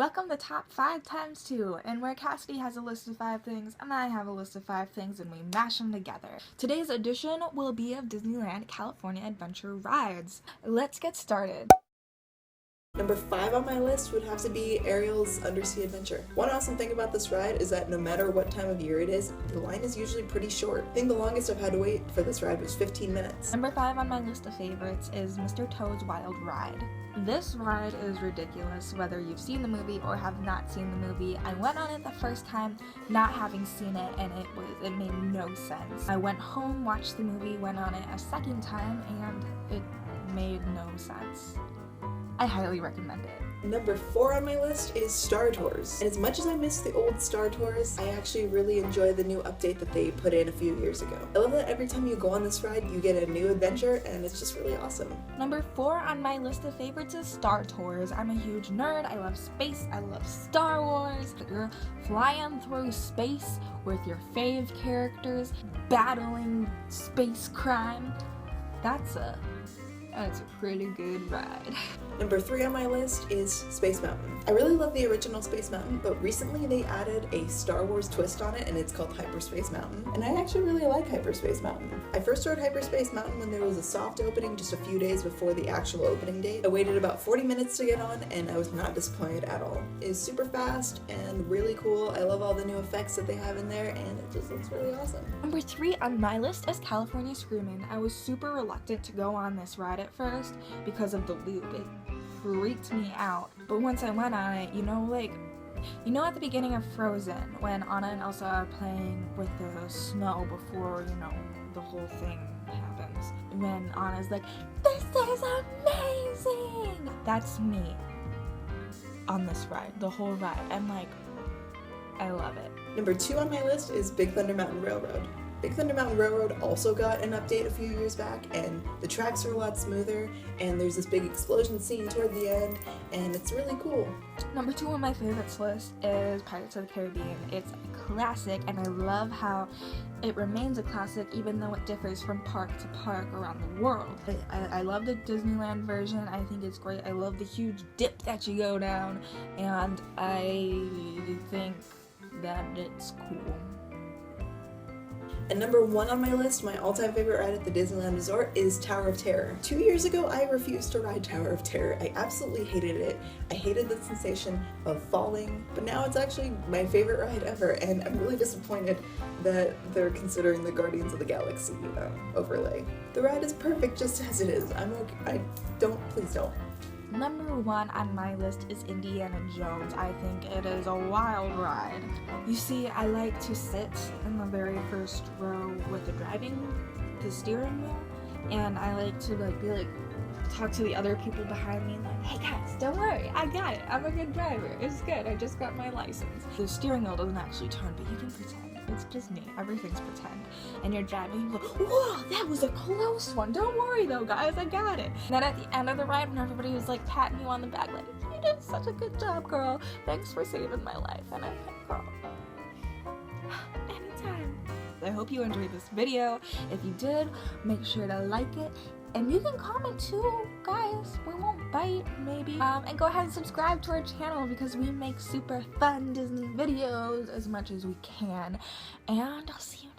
Welcome to Top 5 times 2, and where Cassidy has a list of 5 things and I have a list of 5 things and we mash them together. Today's edition will be of Disneyland California Adventure rides. Let's get started. Number 5 on my list would have to be Ariel's Undersea Adventure. One awesome thing about this ride is that no matter what time of year it is, the line is usually pretty short. I think the longest I've had to wait for this ride was 15 minutes. Number 5 on my list of favorites is Mr. Toad's Wild Ride. This ride is ridiculous whether you've seen the movie or have not seen the movie. I went on it the first time not having seen it and it made no sense. I went home, watched the movie, went on it a second time and it made no sense. I highly recommend it. Number 4 on my list is Star Tours. And as much as I miss the old Star Tours, I actually really enjoy the new update that they put in a few years ago. I love that every time you go on this ride, you get a new adventure, and it's just really awesome. Number 4 on my list of favorites is Star Tours. I'm a huge nerd. I love space. I love Star Wars. You're flying through space with your fave characters, battling space crime. That's a pretty good ride. Number 3 on my list is Space Mountain. I really love the original Space Mountain, but recently they added a Star Wars twist on it and it's called Hyperspace Mountain. And I actually really like Hyperspace Mountain. I first rode Hyperspace Mountain when there was a soft opening just a few days before the actual opening date. I waited about 40 minutes to get on and I was not disappointed at all. It's super fast and really cool. I love all the new effects that they have in there and it just looks really awesome. Number 3 on my list is California Screamin'. I was super reluctant to go on this ride at first because of the loop. It freaked me out. But once I went on it, you know at the beginning of Frozen when Anna and Elsa are playing with the snow before, the whole thing happens. When Anna's like, "This is amazing!" That's me on this ride, the whole ride. I'm like, I love it. Number 2 on my list is Big Thunder Mountain Railroad. Big Thunder Mountain Railroad also got an update a few years back, and the tracks are a lot smoother, and there's this big explosion scene toward the end, and it's really cool. Number 2 on my favorites list is Pirates of the Caribbean. It's a classic, and I love how it remains a classic even though it differs from park to park around the world. I love the Disneyland version. I think it's great. I love the huge dip that you go down, and I think that it's cool. And number 1 on my list, my all-time favorite ride at the Disneyland Resort, is Tower of Terror. 2 years ago, I refused to ride Tower of Terror. I absolutely hated it. I hated the sensation of falling, but now it's actually my favorite ride ever, and I'm really disappointed that they're considering the Guardians of the Galaxy overlay. The ride is perfect just as it is. I'm okay. Please don't. Number 1 on my list is Indiana Jones. I think it is a wild ride. You see, I like to sit in the very first row with the steering wheel, and I like to talk to the other people behind me like, "Hey guys, don't worry, I got it. I'm a good driver. It's good. I just got my license." The steering wheel doesn't actually turn, but you can pretend. It's just me. Everything's pretend. And you're driving, you're like, "Whoa, that was a close one. Don't worry though, guys, I got it." And then at the end of the ride, when everybody was like patting you on the back, like, "You did such a good job, girl. Thanks for saving my life." And I'm like, "Girl, anytime." I hope you enjoyed this video. If you did, make sure to like it. And you can comment too, guys. We won't bite, maybe. And go ahead and subscribe to our channel because we make super fun Disney videos as much as we can. And I'll see you